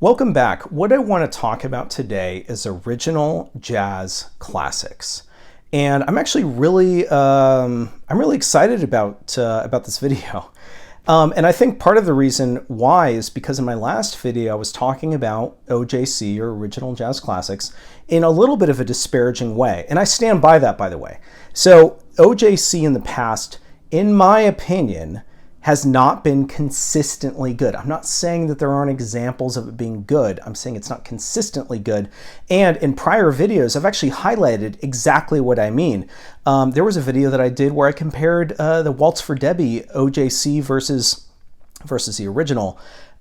Welcome back. What I want to talk about today is original jazz classics. And I'm actually really excited about this video. And I think part of the reason why is because in my last video I was talking about OJC, or original jazz classics, in a little bit of a disparaging way. And I stand by that, by the way. So OJC in the past, in my opinion, has not been consistently good. I'm not saying that there aren't examples of it being good. I'm saying it's not consistently good. And in prior videos, I've actually highlighted exactly what I mean. There was a video that I did where I compared the Waltz for Debbie OJC versus the original.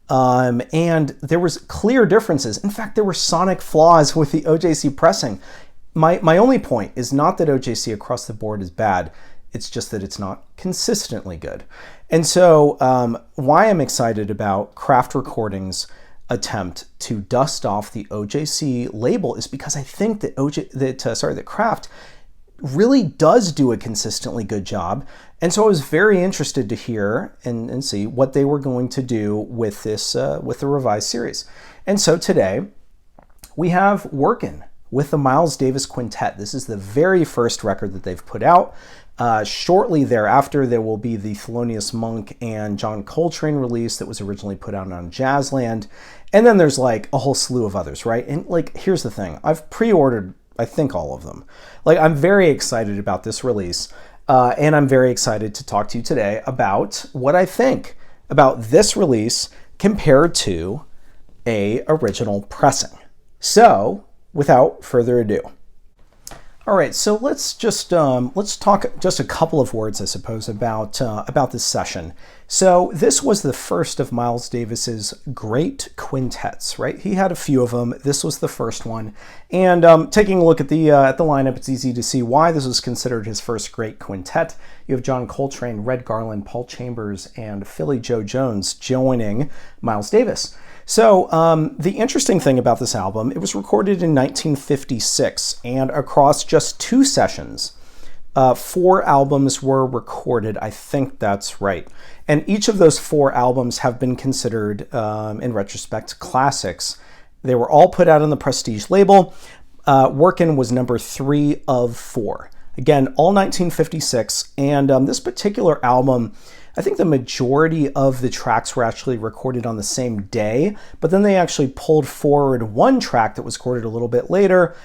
And there was clear differences. In fact, there were sonic flaws with the OJC pressing. My only point is not that OJC across the board is bad. It's just that it's not consistently good. And so why I'm excited about Craft Recordings' attempt to dust off the OJC label is because I think that Craft really does do a consistently good job. And so I was very interested to hear and see what they were going to do with this, with the revised series. And so today we have Workin with the Miles Davis Quintet. This is the very first record that they've put out. Shortly thereafter, there will be the Thelonious Monk and John Coltrane release that was originally put out on Jazzland. And then there's like a whole slew of others, right? And like, here's the thing. I've pre-ordered, I think, all of them. Like, I'm very excited about this release. And I'm very excited to talk to you today about what I think about this release compared to a original pressing. So, without further ado. All right, so let's talk just a couple of words, I suppose, about this session. So this was the first of Miles Davis's great quintets, right? He had a few of them. This was the first one, and taking a look at the lineup, it's easy to see why this was considered his first great quintet. You have John Coltrane, Red Garland, Paul Chambers, and Philly Joe Jones joining Miles Davis. So the interesting thing about this album, it was recorded in 1956, and across just 2 sessions, 4 albums were recorded. I think that's right. And each of those 4 albums have been considered, in retrospect, classics. They were all put out on the Prestige label. Workin was number 3 of 4. Again, all 1956, and this particular album, I think the majority of the tracks were actually recorded on the same day, but then they actually pulled forward one track that was recorded a little bit later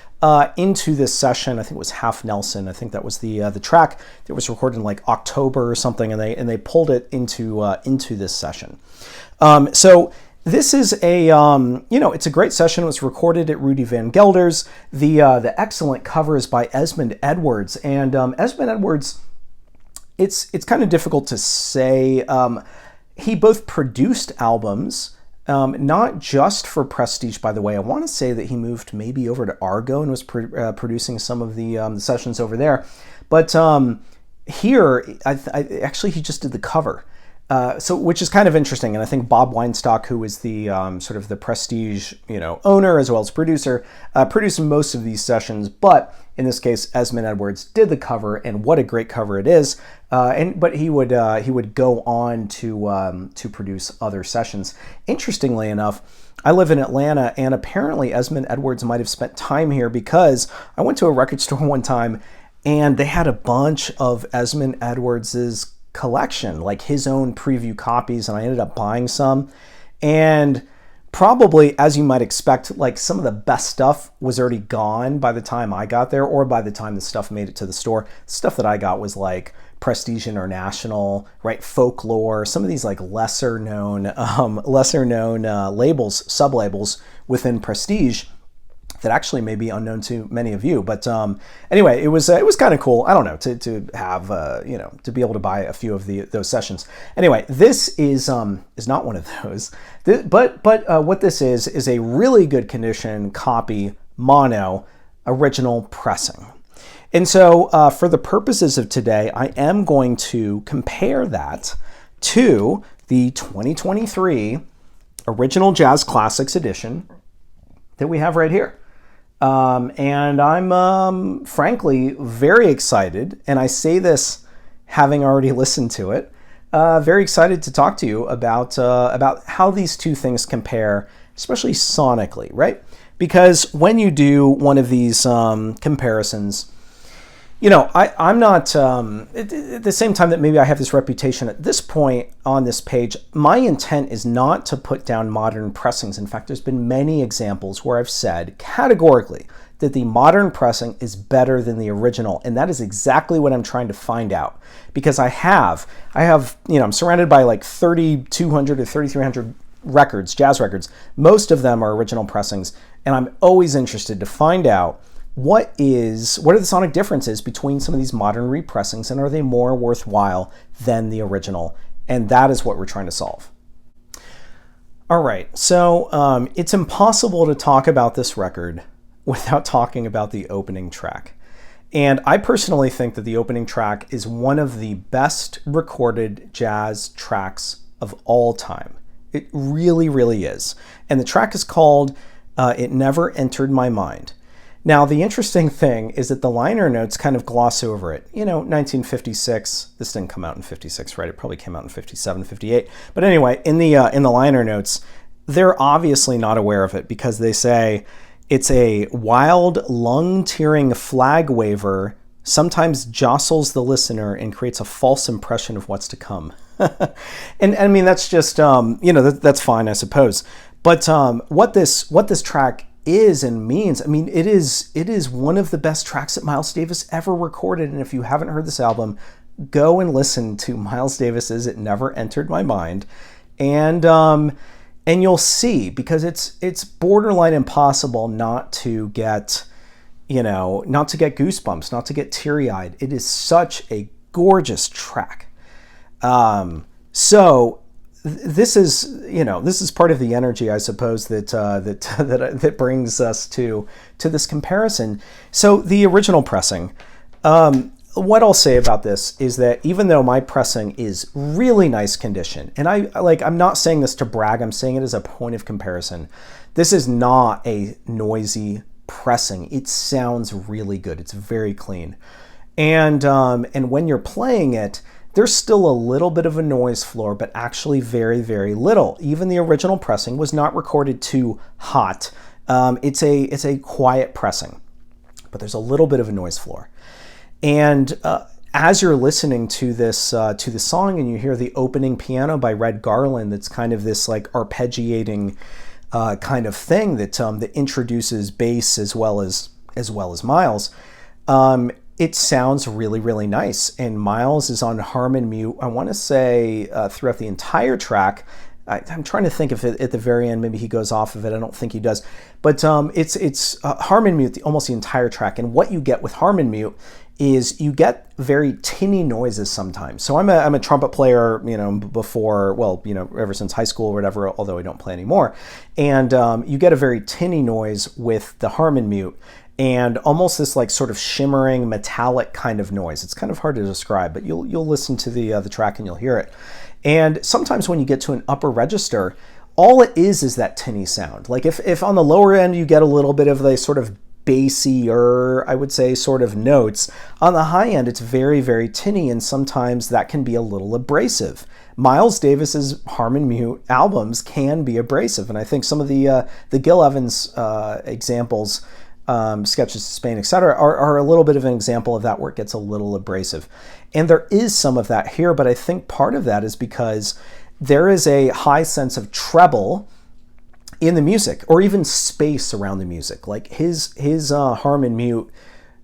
into this session. I think it was Half Nelson. I think that was the track that was recorded in like October or something, and they pulled it into this session. So this is a it's a great session. It was recorded at Rudy Van Gelder's. The excellent cover is by Esmond Edwards, and Esmond Edwards. It's kind of difficult to say. He both produced albums, not just for Prestige, by the way. I want to say that he moved maybe over to Argo and was producing some of the sessions over there. But here, actually, he just did the cover. Which is kind of interesting, and I think Bob Weinstock, who is the sort of the Prestige, owner as well as producer, produced most of these sessions. But in this case, Esmond Edwards did the cover, and what a great cover it is! But he would go on to produce other sessions. Interestingly enough, I live in Atlanta, and apparently Esmond Edwards might have spent time here because I went to a record store one time, and they had a bunch of Esmond Edwards's collection, like his own preview copies, and I ended up buying some. And probably, as you might expect, like some of the best stuff was already gone by the time I got there, or by the time the stuff made it to the store. The stuff that I got was like Prestige International, right? Folklore, some of these like lesser known labels, sub-labels within Prestige that actually may be unknown to many of you. But anyway, it was kind of cool. I don't know, to have to be able to buy a few of those sessions. Anyway, this is not one of those. But what this is a really good condition copy mono original pressing. And so for the purposes of today, I am going to compare that to the 2023 Original Jazz Classics edition that we have right here. And I'm frankly very excited, and I say this having already listened to it, very excited to talk to you about how these two things compare especially sonically, right? Because when you do one of these comparisons, you know, I'm not, at the same time that maybe I have this reputation at this point on this page, my intent is not to put down modern pressings. In fact, there's been many examples where I've said categorically that the modern pressing is better than the original. And that is exactly what I'm trying to find out. Because I have, you know, I'm surrounded by like 3,200 or 3,300 records, jazz records. Most of them are original pressings. And I'm always interested to find out what are the sonic differences between some of these modern repressings, and are they more worthwhile than the original? And that is what we're trying to solve. All right, so it's impossible to talk about this record without talking about the opening track. And I personally think that the opening track is one of the best recorded jazz tracks of all time. It really, really is. And the track is called It Never Entered My Mind. Now, the interesting thing is that the liner notes kind of gloss over it. You know, 1956, this didn't come out in 56, right? It probably came out in 57, 58. But anyway, in the liner notes, they're obviously not aware of it because they say it's a wild, lung-tearing flag waver, sometimes jostles the listener and creates a false impression of what's to come. And I mean, that's just, you know, that's fine, I suppose. But what this track is and means, I mean, it is one of the best tracks that Miles Davis ever recorded. And if you haven't heard this album, go and listen to Miles Davis's "It Never Entered My Mind," and you'll see, because it's borderline impossible not to get, you know, not to get goosebumps, not to get teary-eyed. It is such a gorgeous track. So this is, you know, this is part of the energy, I suppose, that brings us to this comparison. So the original pressing, what I'll say about this is that even though my pressing is really nice condition, and I'm not saying this to brag, I'm saying it as a point of comparison. This is not a noisy pressing. It sounds really good. It's very clean. And when you're playing it, there's still a little bit of a noise floor, but actually very, very little. Even the original pressing was not recorded too hot. It's a quiet pressing, but there's a little bit of a noise floor. And as you're listening to the song, and you hear the opening piano by Red Garland, that's kind of this like arpeggiating kind of thing that introduces bass as well as Miles. It sounds really, really nice. And Miles is on harmon mute, I want to say, throughout the entire track. I'm trying to think if at the very end maybe he goes off of it. I don't think he does. But it's harmon mute almost the entire track. And what you get with harmon mute is you get very tinny noises sometimes. So I'm a trumpet player, you know, before, well, you know, ever since high school or whatever, although I don't play anymore. And you get a very tinny noise with the harmon mute, and almost this like sort of shimmering metallic kind of noise. It's kind of hard to describe, but you'll listen to the track and you'll hear it. And sometimes when you get to an upper register, all it is that tinny sound. Like if on the lower end you get a little bit of the sort of bassier, I would say, sort of notes, on the high end it's very, very tinny, and sometimes that can be a little abrasive. Miles Davis's harmon mute albums can be abrasive, and I think some of the Gil Evans examples, Sketches to Spain, etc., are a little bit of an example of that, where it gets a little abrasive. And there is some of that here, but I think part of that is because there is a high sense of treble in the music, or even space around the music. Like his harmon mute,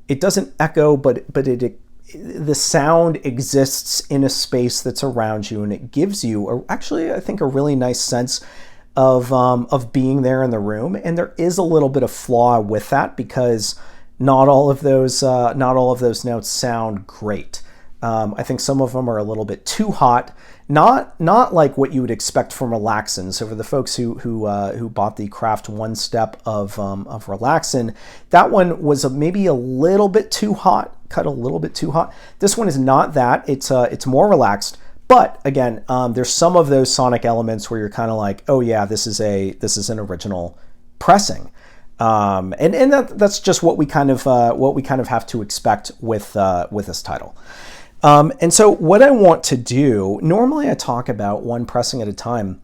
it doesn't echo, but the sound exists in a space that's around you, and it gives you actually, I think, a really nice sense of being there in the room. And there is a little bit of flaw with that, because not all of those notes sound great. I think some of them are a little bit too hot, not like what you would expect from Relaxin. So for the folks who bought the Craft One Step of Relaxin, that one was maybe a little bit too hot, cut a little bit too hot. This one is not that. It's more relaxed. But again, there's some of those sonic elements where you're kind of like, oh yeah, this is an original pressing, and that's just what we kind of have to expect with this title. And so what I want to do, normally I talk about one pressing at a time,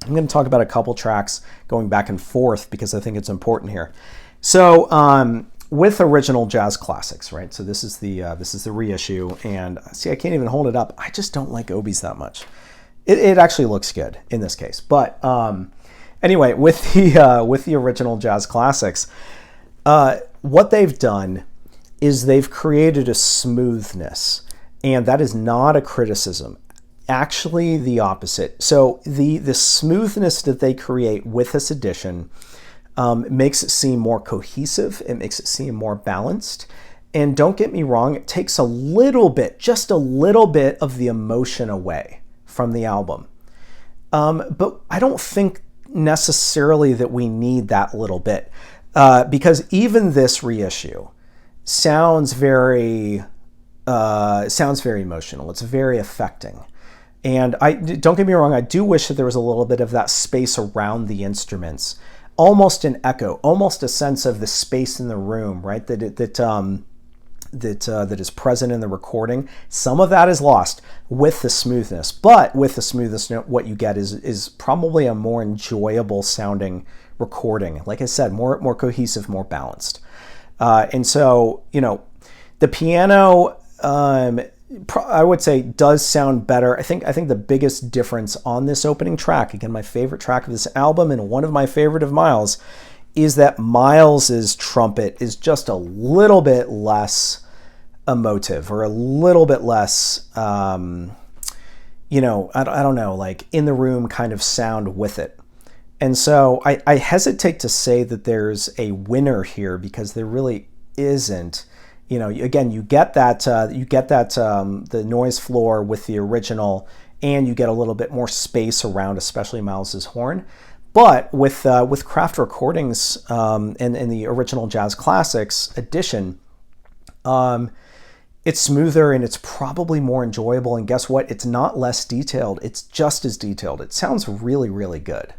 I'm going to talk about a couple tracks going back and forth because I think it's important here. So with original jazz classics, right? So this is the reissue, and see, I can't even hold it up. I just don't like Obies that much. It actually looks good in this case, but anyway, with the original jazz classics, what they've done is they've created a smoothness, and that is not a criticism. Actually, the opposite. So the smoothness that they create with this edition makes it seem more cohesive. It makes it seem more balanced. And don't get me wrong, it takes a little bit, just a little bit of the emotion away from the album. But I don't think necessarily that we need that little bit because even this reissue sounds very emotional. It's very affecting. And don't get me wrong, I do wish that there was a little bit of that space around the instruments, almost an echo, almost a sense of the space in the room, right? That is present in the recording. Some of that is lost with the smoothness, but with the smoothness, what you get is probably a more enjoyable sounding recording. Like I said, more cohesive, more balanced. And so, the piano, I would say, does sound better. I think the biggest difference on this opening track, again, my favorite track of this album and one of my favorite of Miles, is that Miles's trumpet is just a little bit less emotive, or a little bit less, I don't know, like in the room kind of sound with it. And so I hesitate to say that there's a winner here because there really isn't. Again, you get that the noise floor with the original, and you get a little bit more space around, especially Miles's horn. But with Craft Recordings and the original Jazz Classics edition, it's smoother and it's probably more enjoyable. And guess what? It's not less detailed. It's just as detailed. It sounds really, really good.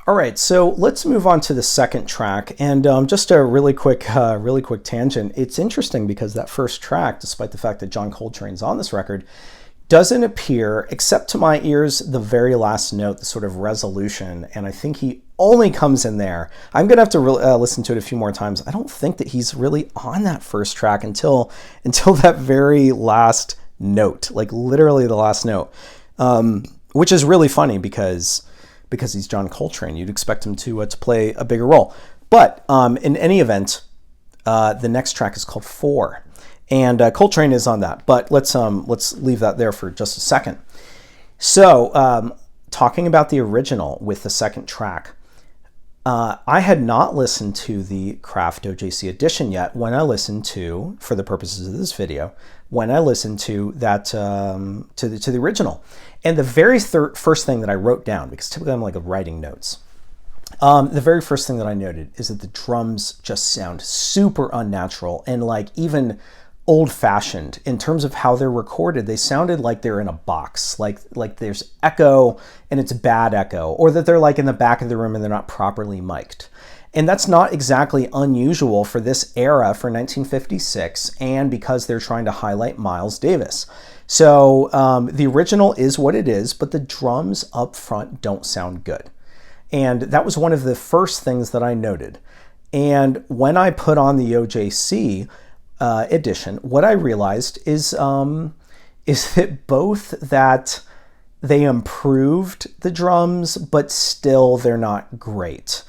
All right, so let's move on to the second track, and just a really quick tangent. It's interesting because that first track, despite the fact that John Coltrane's on this record, doesn't appear, except to my ears, the very last note, the sort of resolution, and I think he only comes in there. I'm gonna have to listen to it a few more times. I don't think that he's really on that first track until that very last note, like literally the last note, which is really funny because he's John Coltrane. You'd expect him to play a bigger role. But in any event, the next track is called 4. And Coltrane is on that. But let's leave that there for just a second. So talking about the original with the second track, I had not listened to the Craft OJC edition yet when I listened to, for the purposes of this video, when I listened to that to the original. And the very first thing that I wrote down, because typically I'm like writing notes, the very first thing that I noted is that the drums just sound super unnatural and like even old-fashioned in terms of how they're recorded. They sounded like they're in a box, like there's echo and it's bad echo, or that they're like in the back of the room and they're not properly mic'd. And that's not exactly unusual for this era, for 1956, and because they're trying to highlight Miles Davis. So the original is what it is, but the drums up front don't sound good. And that was one of the first things that I noted. And when I put on the OJC edition, what I realized is that both that they improved the drums, but still they're not great.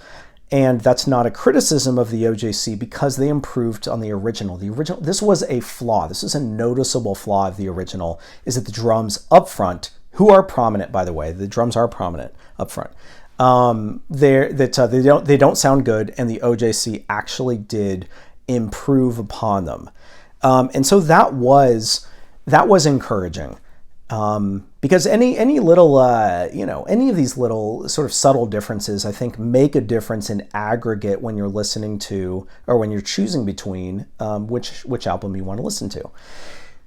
And that's not a criticism of the OJC because they improved on the original. This was a flaw. This is a noticeable flaw of the original, is that the drums up front, who are prominent, by the way, the drums are prominent up front, they don't sound good, and the OJC actually did improve upon them. And so that was encouraging. Because any little, any of these little sort of subtle differences, I think, make a difference in aggregate when you're listening to, or when you're choosing between which album you want to listen to.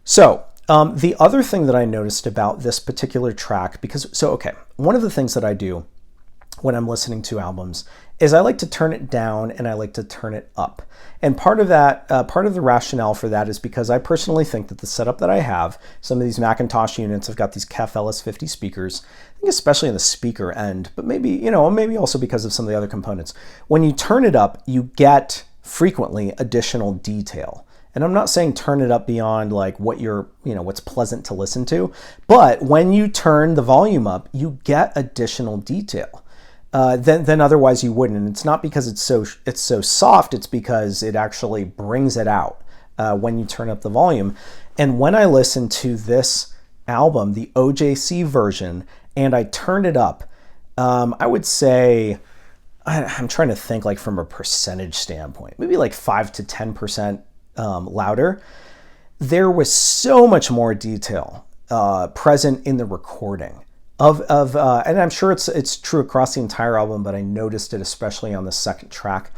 So the other thing that I noticed about this particular track, one of the things that I do when I'm listening to albums is I like to turn it down and I like to turn it up. And part of that, part of the rationale for that is because I personally think that the setup that I have, some of these Macintosh units have got these KEF LS50 speakers, I think especially in the speaker end, but maybe, you know, maybe also because of some of the other components. When you turn it up, you get frequently additional detail. And I'm not saying turn it up beyond like what you're, you know, what's pleasant to listen to, but when you turn the volume up, you get additional detail. Then otherwise you wouldn't. And it's not because it's so soft, it's because it actually brings it out when you turn up the volume. And when I listen to this album, the OJC version, and I turned it up, I would say, I'm trying to think like from a percentage standpoint, maybe like 5 to 10% louder. There was so much more detail present in the recording. And I'm sure it's true across the entire album, but I noticed it especially on the second track.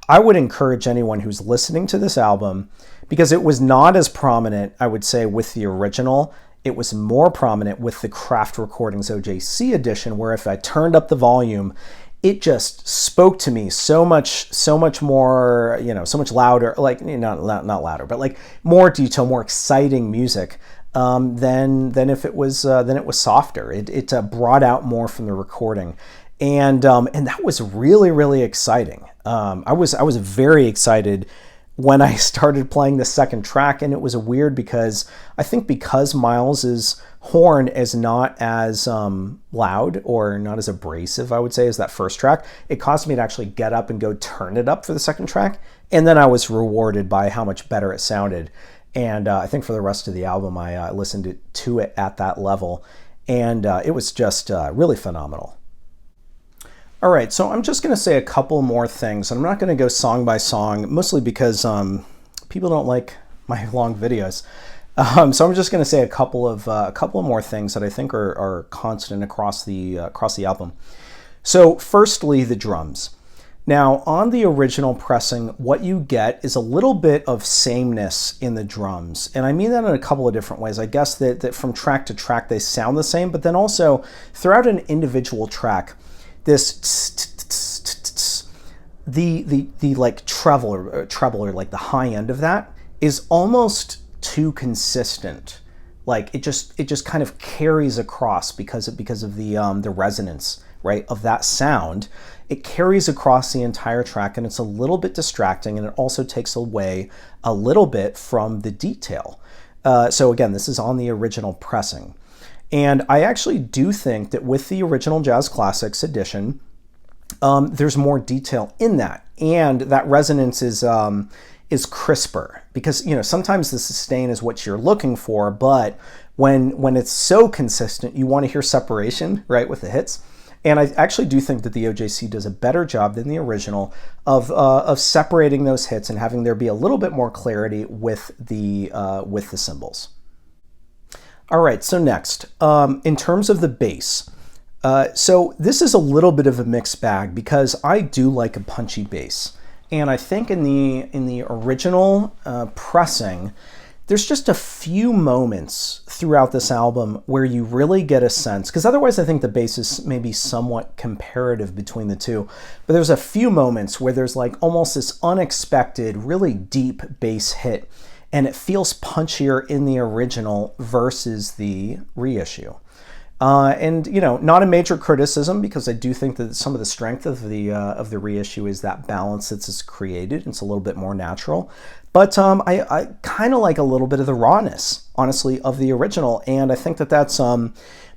I would encourage anyone who's listening to this album, because it was not as prominent, I would say, with the original. It was more prominent with the Craft Recordings OJC edition, where if I turned up the volume, it just spoke to me so much more, you know, so much louder, like not louder, but like more detail, more exciting music. Than if it was softer. It brought out more from the recording, and that was really exciting. I was very excited when I started playing the second track, and it was weird because I think because Miles's horn is not as loud or not as abrasive, I would say, as that first track, it caused me to actually get up and go turn it up for the second track, and then I was rewarded by how much better it sounded. And I think for the rest of the album, I listened to it at that level, and it was just really phenomenal. All right, so I'm just going to say a couple more things. I'm not going to go song by song, mostly because people don't like my long videos. So I'm just going to say a couple of more things that I think are constant across the album. So firstly, the drums. Now, on the original pressing, what you get is a little bit of sameness in the drums. And I mean that in a couple of different ways. I guess that from track to track, they sound the same, but then also throughout an individual track, this the like treble or like the high end of that is almost too consistent. Like it just kind of carries across because of the resonance, right, of that sound. It carries across the entire track, and it's a little bit distracting, and it also takes away a little bit from the detail. So again, this is on the original pressing. And I actually do think that with the original Jazz Classics edition, there's more detail in that, and that resonance is crisper, because, you know, sometimes the sustain is what you're looking for, but when it's so consistent, you want to hear separation, right, with the hits. And I actually do think that the OJC does a better job than the original of separating those hits and having there be a little bit more clarity with the cymbals. All right, so next, in terms of the bass, so this is a little bit of a mixed bag because I do like a punchy bass, and I think in the original pressing, there's just a few moments throughout this album where you really get a sense, because otherwise I think the bass is maybe somewhat comparative between the two, but there's a few moments where there's like almost this unexpected, really deep bass hit, and it feels punchier in the original versus the reissue. And, you know, not a major criticism, because I do think that some of the strength of the reissue is that balance that's created. It's a little bit more natural. But I kind of like a little bit of the rawness, honestly, of the original. And I think that that's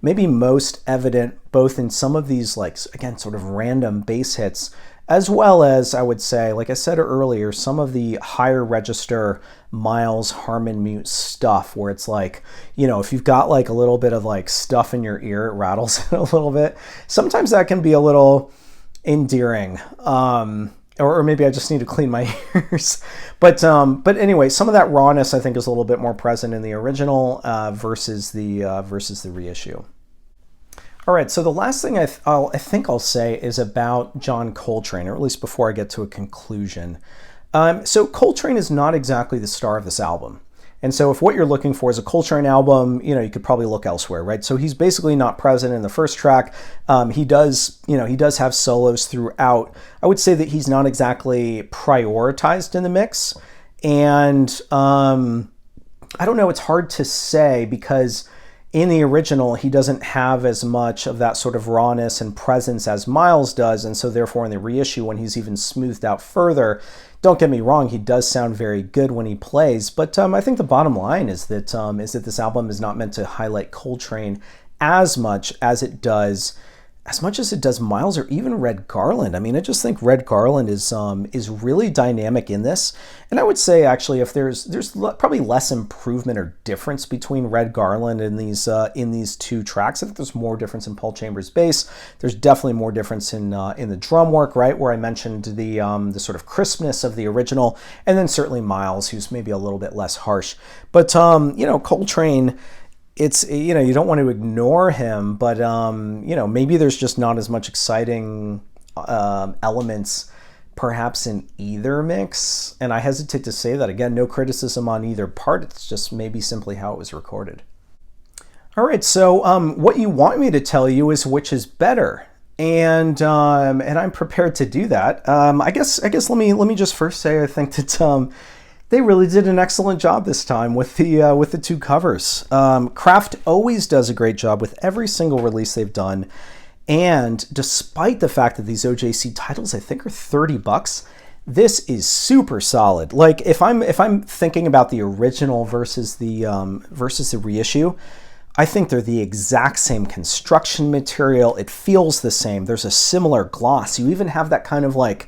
maybe most evident both in some of these, like, again, sort of random bass hits, as well as, I would say, like I said earlier, some of the higher register Miles Harmon mute stuff, where it's like, you know, if you've got like a little bit of like stuff in your ear, it rattles a little bit. Sometimes that can be a little endearing. Or maybe I just need to clean my ears. But anyway, some of that rawness I think is a little bit more present in the original versus the reissue. All right, so the last thing I think I'll say is about John Coltrane, or at least before I get to a conclusion. So Coltrane is not exactly the star of this album. And so if what you're looking for is a Coltrane album, you could probably look elsewhere, right? So he's basically not present in the first track. He does have solos throughout. I would say that he's not exactly prioritized in the mix. And I don't know, it's hard to say because in the original, he doesn't have as much of that sort of rawness and presence as Miles does. And so therefore in the reissue, when he's even smoothed out further, don't get me wrong, he does sound very good when he plays. But I think the bottom line is that this album is not meant to highlight Coltrane as much as it does Miles or even Red Garland. I mean, I just think Red Garland is really dynamic in this. And I would say actually, if there's probably less improvement or difference between Red Garland and these two tracks. I think there's more difference in Paul Chambers' bass. There's definitely more difference in the drum work, right? Where I mentioned the sort of crispness of the original, and then certainly Miles, who's maybe a little bit less harsh. But Coltrane, it's, you don't want to ignore him, but maybe there's just not as much exciting elements perhaps in either mix. And I hesitate to say that. Again, no criticism on either part. It's just maybe simply how it was recorded. All right, so what you want me to tell you is which is better. And I'm prepared to do that. I guess let me just first say I think that they really did an excellent job this time with the two covers. Kraft always does a great job with every single release they've done, and despite the fact that these OJC titles I think are $30, this is super solid. Like if I'm thinking about the original versus the reissue, I think they're the exact same construction material. It feels the same. There's a similar gloss. You even have that kind of like,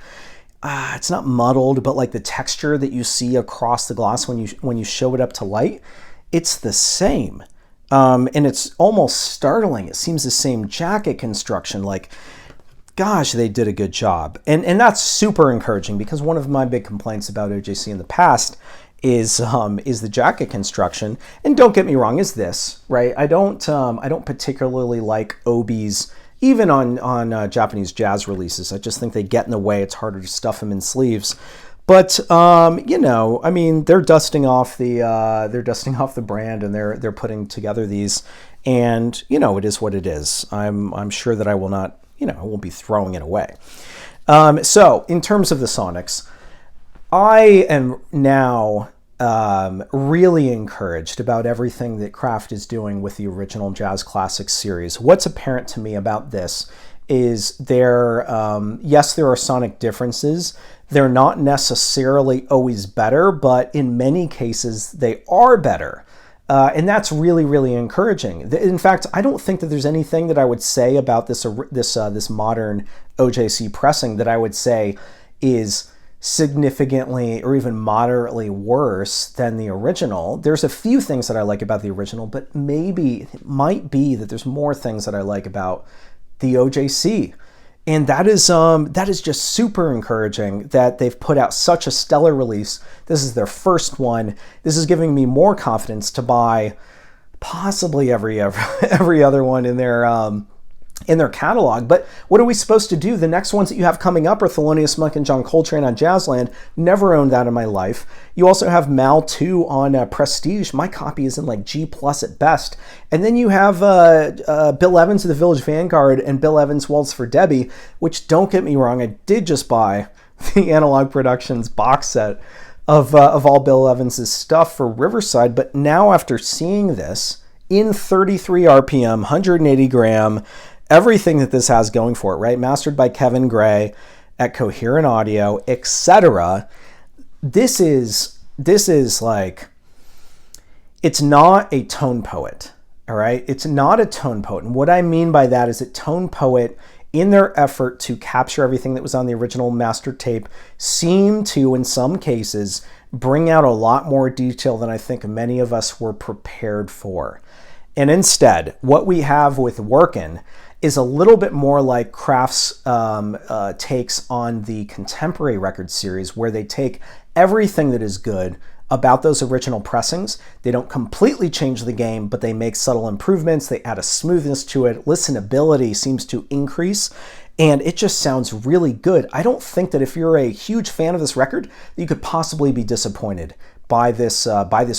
it's not muddled, but like the texture that you see across the gloss when you show it up to light, it's the same. And it's almost startling. It seems the same jacket construction. Like, gosh, they did a good job. And that's super encouraging because one of my big complaints about OJC in the past is the jacket construction. And don't get me wrong, is this, right? I don't particularly like Obi's even on Japanese jazz releases. I just think they get in the way. It's harder to stuff them in sleeves. But I mean, they're dusting off the brand, and they're putting together these, and it is what it is. I'm sure that I will not, I won't be throwing it away. So in terms of the Sonics, I am now really encouraged about everything that Kraft is doing with the original Jazz Classics series. What's apparent to me about this is yes, there are sonic differences. They're not necessarily always better, but in many cases they are better. And that's really, really encouraging. In fact, I don't think that there's anything that I would say about this modern OJC pressing that I would say is significantly or even moderately worse than the original. There's a few things that I like about the original, but maybe it might be that there's more things that I like about the OJC. And that is just super encouraging that they've put out such a stellar release. This is their first one. This is giving me more confidence to buy possibly every other one in their catalog. But what are we supposed to do? The next ones that you have coming up are Thelonious Monk and John Coltrane on Jazzland. Never owned that in my life. You also have Mal 2 on Prestige. My copy is in like G+ at best. And then you have Bill Evans of the Village Vanguard and Bill Evans' Waltz for Debbie, which, don't get me wrong, I did just buy the Analog Productions box set of all Bill Evans' stuff for Riverside. But now after seeing this in 33 RPM, 180 gram, everything that this has going for it, right? Mastered by Kevin Gray at Coherent Audio, etc. This is like, it's not a tone poet, all right? It's not a tone poet. And what I mean by that is that Tone Poet, in their effort to capture everything that was on the original master tape, seem to, in some cases, bring out a lot more detail than I think many of us were prepared for. And instead, what we have with Workin is a little bit more like Kraft's takes on the contemporary record series, where they take everything that is good about those original pressings. They don't completely change the game, but they make subtle improvements. They add a smoothness to it. Listenability seems to increase, and it just sounds really good. I don't think that if you're a huge fan of this record, you could possibly be disappointed by this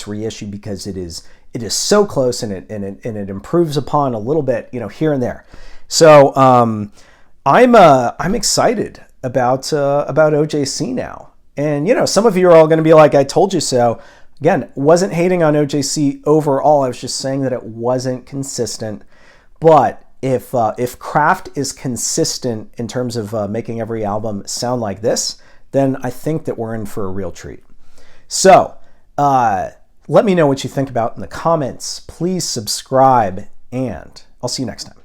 reissue, because it is so close, and it improves upon a little bit, here and there. So I'm excited about OJC now. And some of you are all going to be like, I told you so. Again, wasn't hating on OJC overall. I was just saying that it wasn't consistent. But if Kraft is consistent in terms of making every album sound like this, then I think that we're in for a real treat. So let me know what you think about in the comments. Please subscribe, and I'll see you next time.